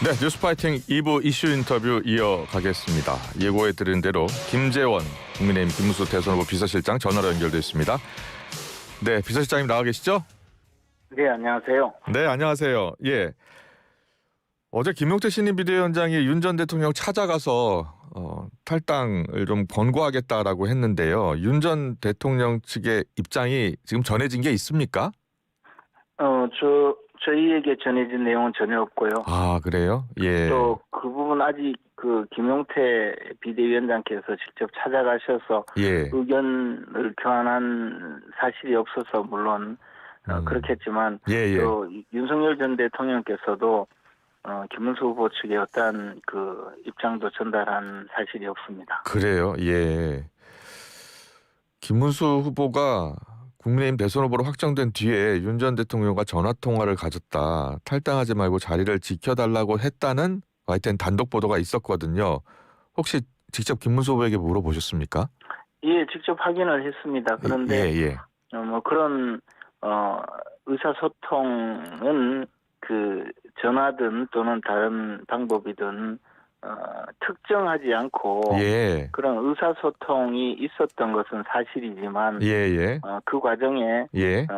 네, 뉴스파이팅 2부 이슈 인터뷰 이어가겠습니다. 예고해드린 대로 김재원 국민의힘 김문수 대선 후보 비서실장 전화로 연결돼 있습니다. 네, 비서실장님 나와 계시죠? 네, 안녕하세요. 네, 안녕하세요. 예, 어제 김용태 신임 비대위원장이 윤 전 대통령 찾아가서 탈당을 좀 권고하겠다라고 했는데요. 윤 전 대통령 측의 입장이 지금 전해진 게 있습니까? 저희에게 전해진 내용은 전혀 없고요. 아, 그래요? 예. 또 그 부분 아직 김용태 비대위원장께서 직접 찾아가셔서 예. 의견을 교환한 사실이 없어서 물론 그렇겠지만 예. 또 윤석열 전 대통령께서도 김문수 후보 측에 어떠한 입장도 전달한 사실이 없습니다. 그래요. 예. 김문수 후보가 국민의힘 대선 후보로 확정된 뒤에 윤 전 대통령과 전화 통화를 가졌다. 탈당하지 말고 자리를 지켜달라고 했다는 YTN 단독 보도가 있었거든요. 혹시 직접 김문수 후보에게 물어보셨습니까? 예, 직접 확인을 했습니다. 그런데 예. 그런 의사소통은 전화든 또는 다른 방법이든 특정하지 않고 예. 그런 의사소통이 있었던 것은 사실이지만 예. 그 과정에 예.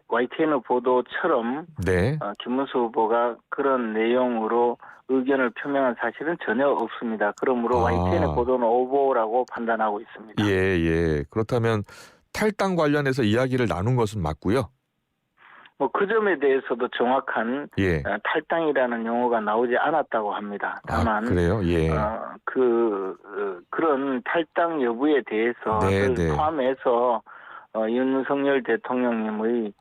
YTN 보도처럼 네. 김문수 후보가 그런 내용으로 의견을 표명한 사실은 전혀 없습니다. 그러므로 YTN 보도는 오보라고 판단하고 있습니다. 예. 그렇다면 탈당 관련해서 이야기를 나눈 것은 맞고요. 그 점에 대해서도 정확한 탈당이라는 용어가 나오지 않았다고 합니다. 다만 그래요? 예. 그런 탈당 여부에 대해서를 포함해서 윤석열 대통령님의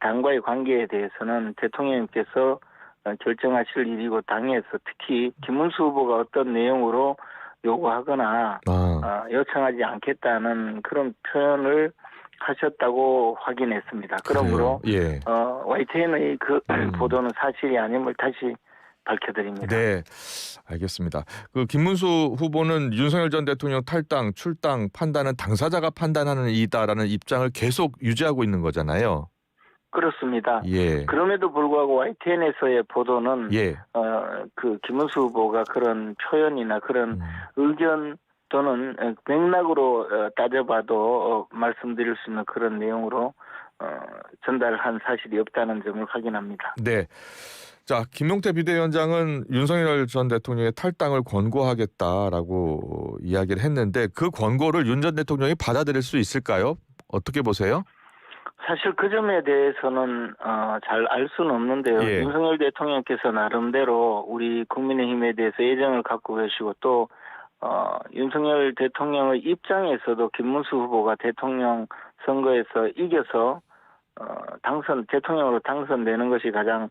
당과의 관계에 대해서는 대통령님께서 결정하실 일이고 당에서 특히 김문수 후보가 어떤 내용으로 요구하거나 요청하지 않겠다는 그런 표현을 하셨다고 확인했습니다. 그러므로 YTN의 보도는 사실이 아님을 다시 밝혀드립니다. 네, 알겠습니다. 김문수 후보는 윤석열 전 대통령 탈당, 출당 판단은 당사자가 판단하는 일이다라는 입장을 계속 유지하고 있는 거잖아요. 그렇습니다. 예. 그럼에도 불구하고 YTN에서의 보도는 김문수 후보가 그런 표현이나 그런 의견 또는 맥락으로 따져봐도 말씀드릴 수 있는 그런 내용으로 전달한 사실이 없다는 점을 확인합니다. 네. 자, 김용태 비대위원장은 윤석열 전 대통령의 탈당을 권고하겠다라고 이야기를 했는데 그 권고를 윤 전 대통령이 받아들일 수 있을까요? 어떻게 보세요? 사실 그 점에 대해서는 잘 알 수는 없는데요. 윤석열 대통령께서 나름대로 우리 국민의힘에 대해서 애정을 갖고 계시고 또 윤석열 대통령의 입장에서도 김문수 후보가 대통령 선거에서 이겨서 대통령으로 당선되는 것이 가장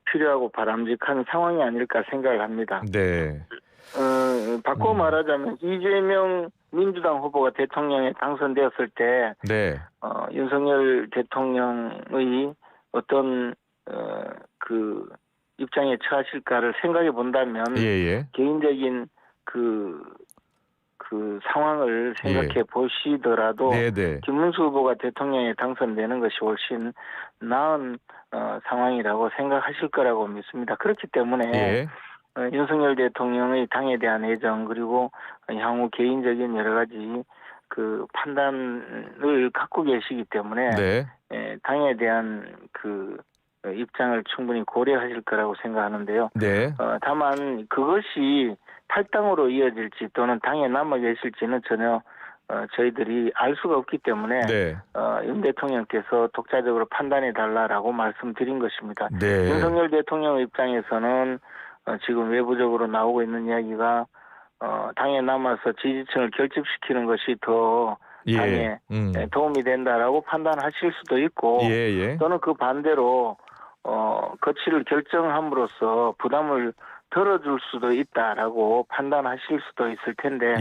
필요하고 바람직한 상황이 아닐까 생각을 합니다. 네. 바꿔 말하자면 이재명 민주당 후보가 대통령에 당선되었을 때 윤석열 대통령의 어떤 입장에 처하실까를 생각해 본다면 개인적인 그 상황을 생각해 보시더라도 김문수 후보가 대통령에 당선되는 것이 훨씬 나은 상황이라고 생각하실 거라고 믿습니다. 그렇기 때문에 윤석열 대통령의 당에 대한 애정 그리고 향후 개인적인 여러 가지 판단을 갖고 계시기 때문에 당에 대한 입장을 충분히 고려하실 거라고 생각하는데요. 다만 그것이 탈당으로 이어질지 또는 당에 남아 계실지는 전혀 저희들이 알 수가 없기 때문에 윤 대통령께서 독자적으로 판단해달라고 말씀드린 것입니다. 윤석열 대통령 입장에서는 지금 외부적으로 나오고 있는 이야기가 당에 남아서 지지층을 결집시키는 것이 더 당에 도움이 된다라고 판단하실 수도 있고 또는 그 반대로 거취를 결정함으로써 부담을 덜어줄 수도 있다라고 판단하실 수도 있을 텐데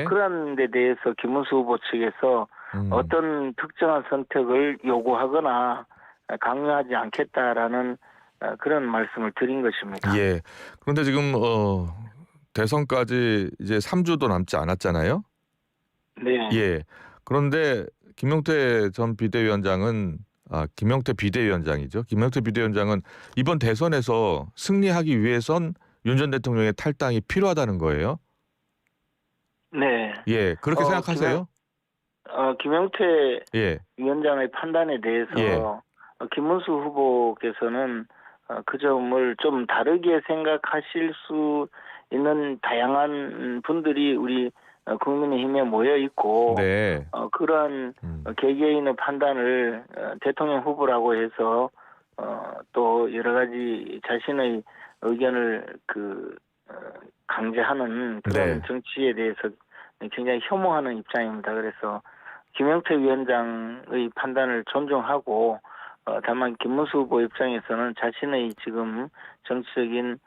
그런 데 대해서 김문수 후보 측에서 어떤 특정한 선택을 요구하거나 강요하지 않겠다라는 그런 말씀을 드린 것입니다. 그런데 지금 대선까지 이제 3주도 남지 않았잖아요. 그런데 김용태 전 비대위원장은 김영태 비대위원장이죠. 김영태 비대위원장은 이번 대선에서 승리하기 위해선 윤 전 대통령의 탈당이 필요하다는 거예요. 네. 예, 그렇게 생각하세요? 김영태 예, 위원장의 판단에 대해서 예. 김문수 후보께서는 그 점을 좀 다르게 생각하실 수 있는 다양한 분들이 우리 국민의힘에 모여 있고 네. 그러한 개개인의 판단을 대통령 후보라고 해서 또 여러 가지 자신의 의견을 강제하는 그런 네. 정치에 대해서 굉장히 혐오하는 입장입니다. 그래서 김영태 위원장의 판단을 존중하고 다만 김문수 후보 입장에서는 자신의 지금 정치적인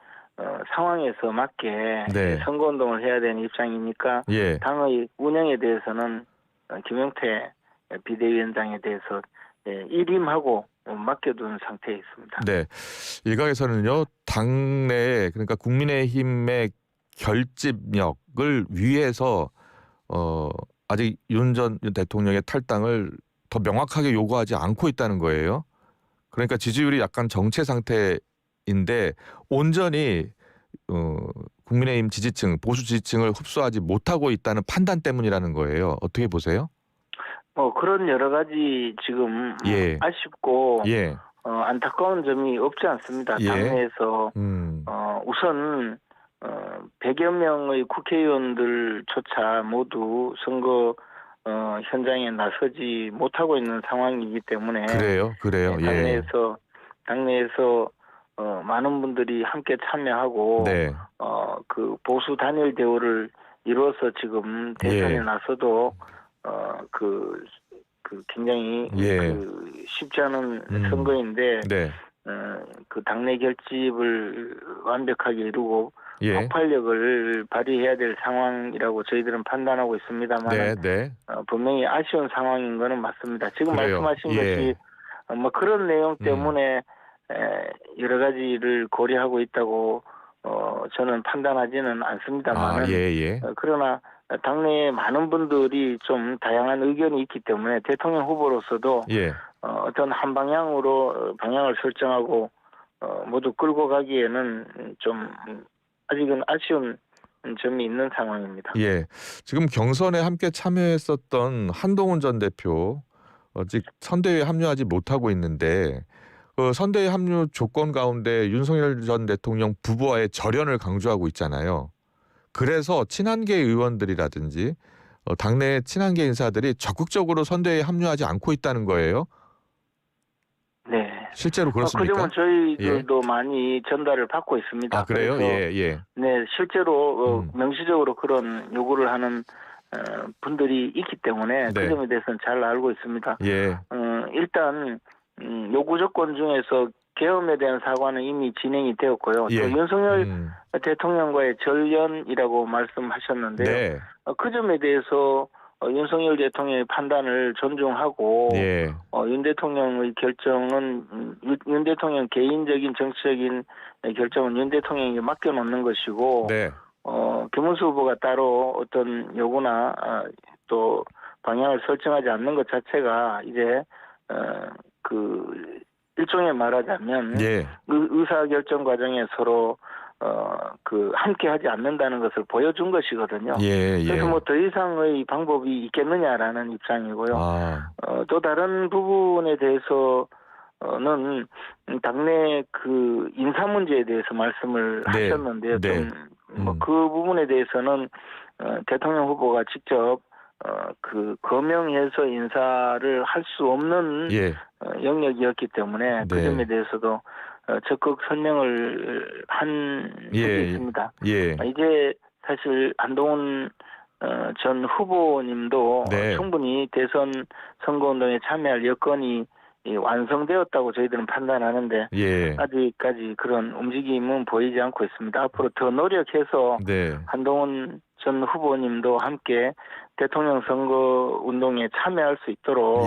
상황에서 맞게 네. 선거운동을 해야 되는 입장이니까 예. 당의 운영에 대해서는 김영태 비대위원장에 대해서 일임하고 맡겨둔 상태에 있습니다. 네, 일각에서는요 당내 그러니까 국민의힘의 결집력을 위해서 아직 윤 전 대통령의 탈당을 더 명확하게 요구하지 않고 있다는 거예요. 그러니까 지지율이 약간 정체 상태인데 온전히 국민의힘 지지층, 보수 지지층을 흡수하지 못하고 있다는 판단 때문이라는 거예요. 어떻게 보세요? 그런 여러 가지 지금 예. 아쉽고 예. 안타까운 점이 없지 않습니다. 예. 당내에서 우선 100여 명의 국회의원들조차 모두 선거 현장에 나서지 못하고 있는 상황이기 때문에 그래요. 당내에서 많은 분들이 함께 참여하고 네. 그 보수 단일 대우를 이루어서 지금 대선에 나서도 굉장히 쉽지 않은 선거인데 네. 그 당내 결집을 완벽하게 이루고 예. 폭발력을 발휘해야 될 상황이라고 저희들은 판단하고 있습니다만 분명히 아쉬운 상황인 거는 맞습니다. 지금 그래요. 말씀하신 것이 그런 내용 때문에 여러 가지를 고려하고 있다고 저는 판단하지는 않습니다만은 그러나 당내에 많은 분들이 좀 다양한 의견이 있기 때문에 대통령 후보로서도 어떤 한 방향으로 방향을 설정하고 모두 끌고 가기에는 좀 아직은 아쉬운 점이 있는 상황입니다. 예, 지금 경선에 함께 참여했었던 한동훈 전 대표 아직 선대위에 합류하지 못하고 있는데 그 선대위 합류 조건 가운데 윤석열 전 대통령 부부와의 절연을 강조하고 있잖아요. 그래서 친한계 의원들이라든지 당내 친한계 인사들이 적극적으로 선대위에 합류하지 않고 있다는 거예요. 네. 실제로 그렇습니까? 그 점은 저희들도 많이 전달을 받고 있습니다. 아, 그래요? 그래서 네, 실제로 명시적으로 그런 요구를 하는 분들이 있기 때문에 그 점에 대해서는 잘 알고 있습니다. 일단 요구 조건 중에서 계엄에 대한 사과는 이미 진행이 되었고요. 또 윤석열 대통령과의 절연이라고 말씀하셨는데요. 그 점에 대해서 윤석열 대통령의 판단을 존중하고 윤 대통령의 결정은 윤 대통령 개인적인 정치적인 결정은 윤 대통령에게 맡겨놓는 것이고 김문수 후보가 따로 어떤 요구나 또 방향을 설정하지 않는 것 자체가 이제 일종의 말하자면 의사결정 과정에 서로 함께하지 않는다는 것을 보여준 것이거든요. 그래서 더 이상의 방법이 있겠느냐라는 입장이고요. 또 다른 부분에 대해서는 당내 인사 문제에 대해서 말씀을 하셨는데요. 그 부분에 대해서는 대통령 후보가 직접 거명해서 인사를 할 수 없는 영역이었기 때문에 그 점에 대해서도 적극 설명을 한 적이 있습니다. 이제 사실 한동훈 전 후보님도 충분히 대선 선거운동에 참여할 여건이 완성되었다고 저희들은 판단하는데 아직까지 그런 움직임은 보이지 않고 있습니다. 앞으로 더 노력해서 한동훈 전 후보님도 함께 대통령 선거 운동에 참여할 수 있도록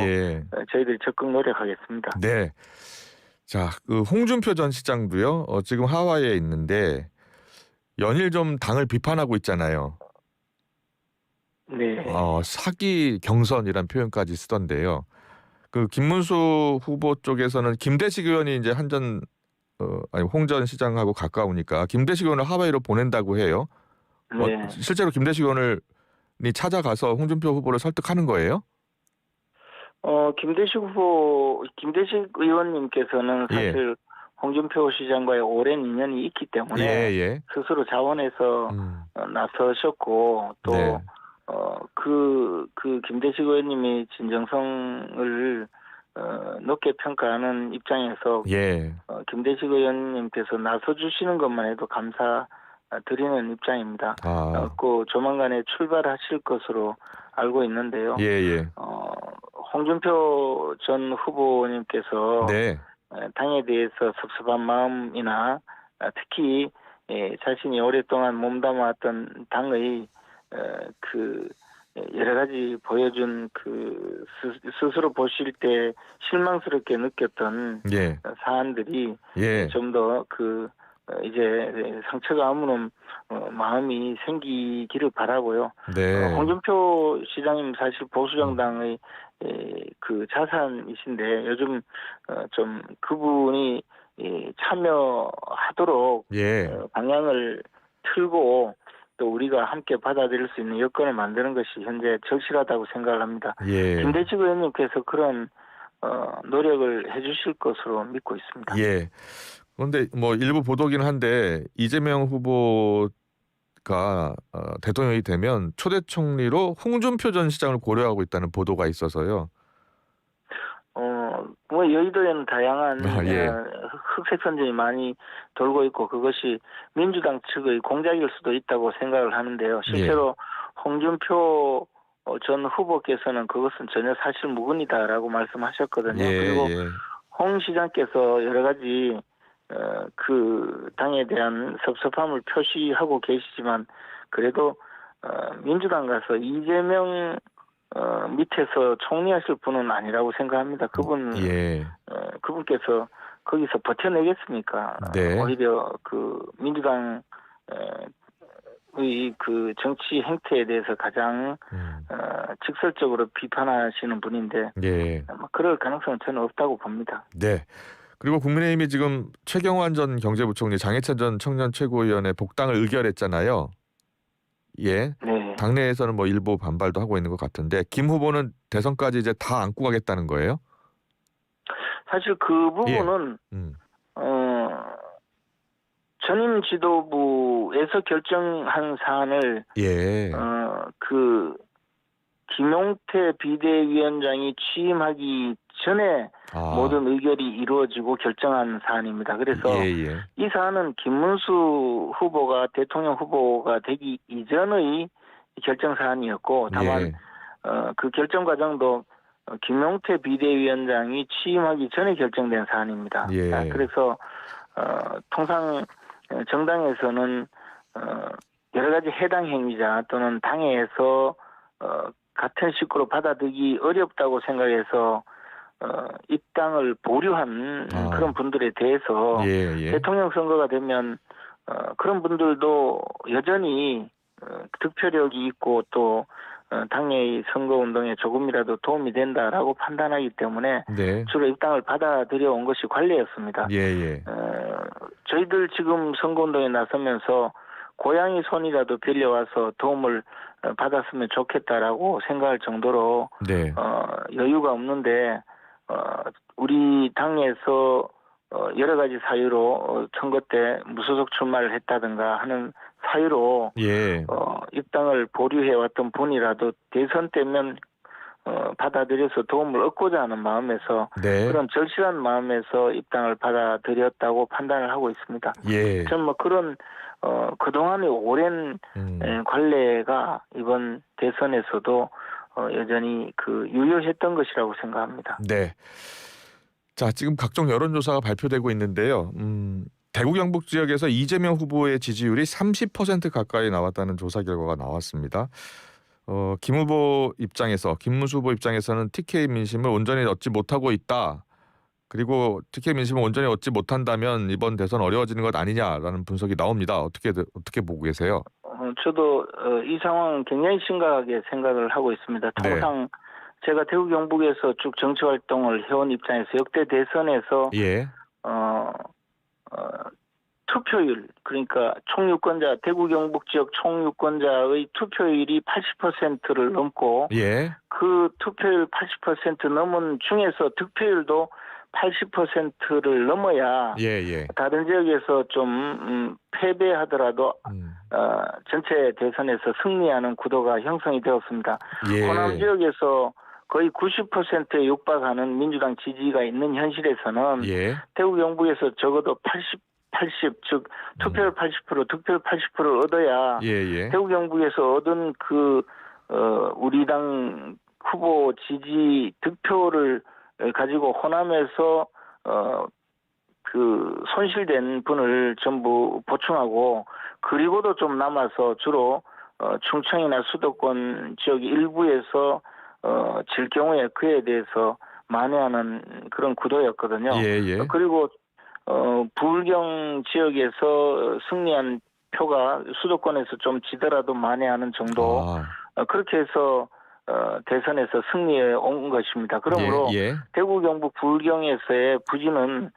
저희들이 적극 노력하겠습니다. 네. 자, 홍준표 전 시장도요. 지금 하와이에 있는데 연일 좀 당을 비판하고 있잖아요. 사기 경선이란 표현까지 쓰던데요. 그 김문수 후보 쪽에서는 김대식 의원이 이제 홍전 시장하고 가까우니까 김대식 의원을 하와이로 보낸다고 해요. 네. 실제로 김대식 의원을 찾아가서 홍준표 후보를 설득하는 거예요? 김대식 의원님께서는 사실 홍준표 시장과의 오랜 인연이 있기 때문에 스스로 자원해서 나서셨고 또 네. 그 김대식 의원님이 진정성을 높게 평가하는 입장에서 김대식 의원님께서 나서주시는 것만 해도 감사드리는 입장입니다. 조만간에 출발하실 것으로 알고 있는데요. 홍준표 전 후보님께서 당에 대해서 섭섭한 마음이나 특히 자신이 오랫동안 몸담아왔던 당의 그 여러 가지 보여준 그 스스로 보실 때 실망스럽게 느꼈던 사안들이 좀 더 이제 상처가 아무런 마음이 생기기를 바라고요. 홍준표 시장님 사실 보수정당의 그 자산이신데 요즘 좀 그분이 참여하도록 방향을 틀고 또 우리가 함께 받아들일 수 있는 여건을 만드는 것이 현재 절실하다고 생각을 합니다. 김대식 의원님께서 그런 노력을 해주실 것으로 믿고 있습니다. 그런데 뭐 일부 보도긴 한데 이재명 후보가 대통령이 되면 초대 총리로 홍준표 전 시장을 고려하고 있다는 보도가 있어서요. 뭐 여의도에는 다양한 흑색 선전이 많이 돌고 있고 그것이 민주당 측의 공작일 수도 있다고 생각을 하는데요. 실제로 홍준표 전 후보께서는 그것은 전혀 사실 무근이다라고 말씀하셨거든요. 그리고 홍 시장께서 여러 가지 그 당에 대한 섭섭함을 표시하고 계시지만 그래도 민주당 가서 이재명 밑에서 총리하실 분은 아니라고 생각합니다. 그분께서 거기서 버텨내겠습니까? 오히려 그 민주당의 그 정치 행태에 대해서 가장 직설적으로 비판하시는 분인데 그럴 가능성은 저는 없다고 봅니다. 그리고 국민의힘이 지금 최경환 전 경제부총리, 장해찬 전 청년 최고위원의 복당을 의결했잖아요. 당내에서는 뭐 일부 반발도 하고 있는 것 같은데 김 후보는 대선까지 이제 다 안고 가겠다는 거예요? 사실 그 부분은 전임 지도부에서 결정한 사안을 그 김용태 비대위원장이 취임하기 전에 모든 의결이 이루어지고 결정한 사안입니다. 그래서 이 사안은 김문수 후보가 대통령 후보가 되기 이전의 결정 사안이었고 다만 그 결정 과정도 김용태 비대위원장이 취임하기 전에 결정된 사안입니다. 그래서 통상 정당에서는 여러 가지 해당 행위자 또는 당에서 같은 식구로 받아들이기 어렵다고 생각해서 입당을 보류한 그런 분들에 대해서 대통령 선거가 되면 그런 분들도 여전히 득표력이 있고 또 당내의 선거운동에 조금이라도 도움이 된다라고 판단하기 때문에 주로 입당을 받아들여 온 것이 관례였습니다. 저희들 지금 선거운동에 나서면서 고양이 손이라도 빌려와서 도움을 받았으면 좋겠다라고 생각할 정도로 여유가 없는데 우리 당에서 여러 가지 사유로 선거 때 무소속 출마를 했다든가 하는 사유로 입당을 보류해왔던 분이라도 대선 때면 받아들여서 도움을 얻고자 하는 마음에서 그런 절실한 마음에서 입당을 받아들였다고 판단을 하고 있습니다. 저는 뭐 그런 그동안의 오랜 관례가 이번 대선에서도 여전히 유효했던 것이라고 생각합니다. 자, 지금 각종 여론조사가 발표되고 있는데요. 대구 경북 지역에서 이재명 후보의 지지율이 30% 가까이 나왔다는 조사 결과가 나왔습니다. 김 후보 입장에서 김문수 후보 입장에서는 TK 민심을 온전히 얻지 못하고 있다. 그리고 TK 민심을 온전히 얻지 못한다면 이번 대선 어려워지는 것 아니냐라는 분석이 나옵니다. 어떻게 보고 계세요? 저도 이 상황 굉장히 심각하게 생각을 하고 있습니다. 통상 제가 대구 경북에서 쭉 정치 활동을 해온 입장에서 역대 대선에서 예. 투표율, 그러니까 총유권자, 대구 경북 지역 총유권자의 투표율이 80%를 넘고 예. 그 투표율 80% 넘은 중에서 득표율도 80%를 넘어야 예. 다른 지역에서 좀 패배하더라도 전체 대선에서 승리하는 구도가 형성이 되었습니다. 예. 호남 지역에서 거의 90%에 육박하는 민주당 지지가 있는 현실에서는 예. 대구 경북에서 적어도 80, 즉 투표율 80%, 득표율 80%를 얻어야 예. 대구 경북에서 얻은 우리 당 후보 지지 득표를 가지고 호남에서 손실된 분을 전부 보충하고 그리고도 좀 남아서 주로 충청이나 수도권 지역 일부에서 질 경우에 그에 대해서 만회하는 그런 구도였거든요. 예. 그리고 부울경 지역에서 승리한 표가 수도권에서 좀 지더라도 만회하는 정도 그렇게 해서 대선에서 승리해 온 것입니다. 그러므로 대구 경북 부울경에서의 부진은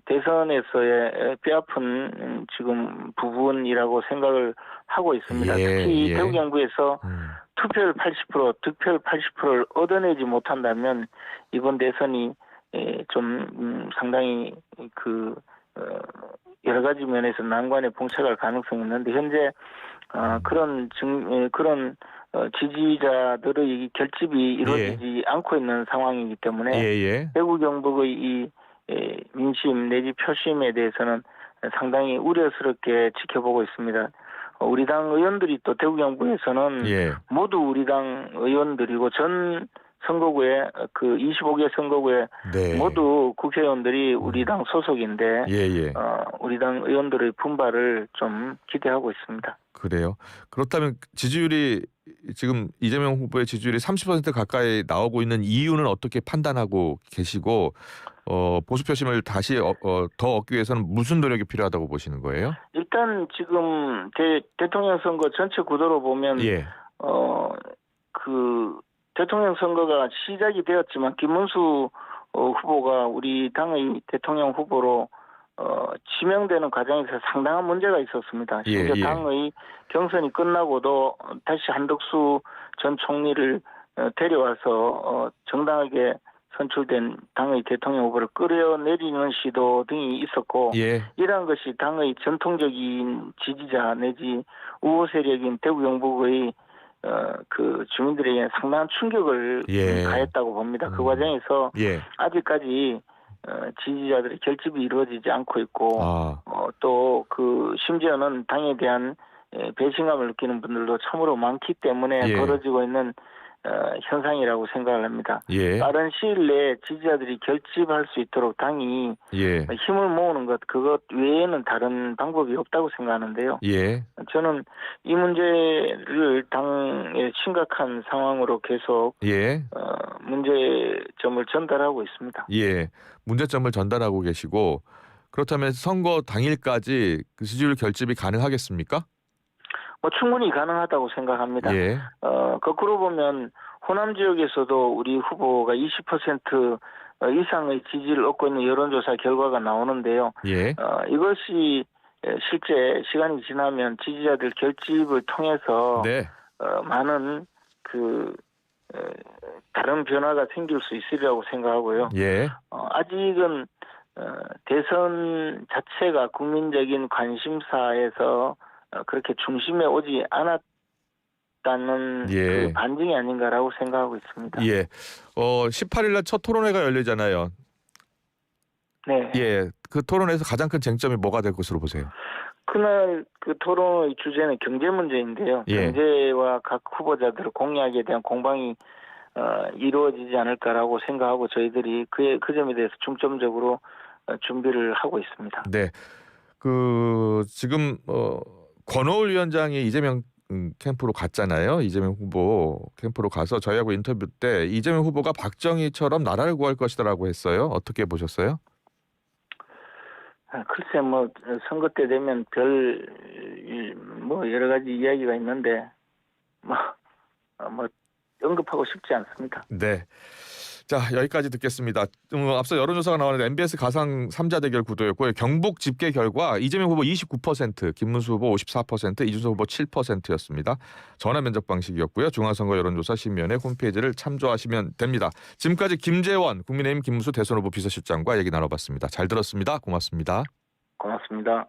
대선에서의 뼈아픈 지금 부분이라고 생각을 하고 있습니다. 특히 대구 경북에서 투표율 80%, 득표율 80%를 얻어내지 못한다면 이번 대선이 좀 상당히 여러 가지 면에서 난관에 봉착할 가능성이 있는데 현재 그런 지지자들의 결집이 이루어지지 않고 있는 상황이기 때문에 대구 경북의 이 민심 내지 표심에 대해서는 상당히 우려스럽게 지켜보고 있습니다. 우리 당 의원들이 또 대구 경북에서는 모두 우리 당 의원들이고 전 선거구에 25개 선거구에 모두 국회의원들이 우리 당 소속인데 우리 당 의원들의 분발을 좀 기대하고 있습니다. 그래요. 그렇다면 지지율이 지금 이재명 후보의 지지율이 30% 가까이 나오고 있는 이유는 어떻게 판단하고 계시고 보수 표심을 다시 더 얻기 위해서는 무슨 노력이 필요하다고 보시는 거예요? 일단 지금 대통령 선거 전체 구도로 보면 대통령 선거가 시작이 되었지만 김문수 후보가 우리 당의 대통령 후보로 지명되는 과정에서 상당한 문제가 있었습니다. 심지어 당의 경선이 끝나고도 다시 한덕수 전 총리를 데려와서 정당하게 선출된 당의 대통령 후보를 끌어내리는 시도 등이 있었고 이러한 것이 당의 전통적인 지지자 내지 우호 세력인 대구 경북의 주민들에게 상당한 충격을 가했다고 봅니다. 그 과정에서 아직까지 지지자들의 결집이 이루어지지 않고 있고 또 심지어는 당에 대한 배신감을 느끼는 분들도 참으로 많기 때문에 벌어지고 있는 현상이라고 생각을 합니다. 빠른 시일 내에 지지자들이 결집할 수 있도록 당이 힘을 모으는 그것 외에는 다른 방법이 없다고 생각하는데요. 저는 이 문제를 당의 심각한 상황으로 계속 문제점을 전달하고 있습니다. 문제점을 전달하고 계시고 그렇다면 선거 당일까지 그 지지율 결집이 가능하겠습니까? 충분히 가능하다고 생각합니다. 거꾸로 보면 호남 지역에서도 우리 후보가 20% 이상의 지지를 얻고 있는 여론조사 결과가 나오는데요. 이것이 실제 시간이 지나면 지지자들 결집을 통해서 많은 다른 변화가 생길 수 있으리라고 생각하고요. 아직은 대선 자체가 국민적인 관심사에서 그렇게 중심에 오지 않았다는 그 반증이 아닌가라고 생각하고 있습니다. 18일 날 첫 토론회가 열리잖아요. 그 토론회에서 가장 큰 쟁점이 뭐가 될 것으로 보세요? 그날 그 토론의 주제는 경제 문제인데요. 경제와 각 후보자들의 공약에 대한 공방이 이루어지지 않을까라고 생각하고 저희들이 그 점에 대해서 중점적으로 준비를 하고 있습니다. 지금 권오을 위원장이 이재명 캠프로 갔잖아요. 이재명 후보 캠프로 가서 저희하고 인터뷰 때 이재명 후보가 박정희처럼 나라를 구할 것이다라고 했어요. 어떻게 보셨어요? 글쎄 선거 때 되면 여러 가지 이야기가 있는데 언급하고 싶지 않습니다. 네. 자, 여기까지 듣겠습니다. 앞서 여론조사가 나왔는데 MBS 가상 3자 대결 구도였고요. 경북 집계 결과 이재명 후보 29%, 김문수 후보 54%, 이준석 후보 7%였습니다. 전화 면접 방식이었고요. 중앙선거 여론조사 심의위원회 홈페이지를 참조하시면 됩니다. 지금까지 김재원 국민의힘 김문수 대선 후보 비서실장과 얘기 나눠봤습니다. 잘 들었습니다. 고맙습니다. 고맙습니다.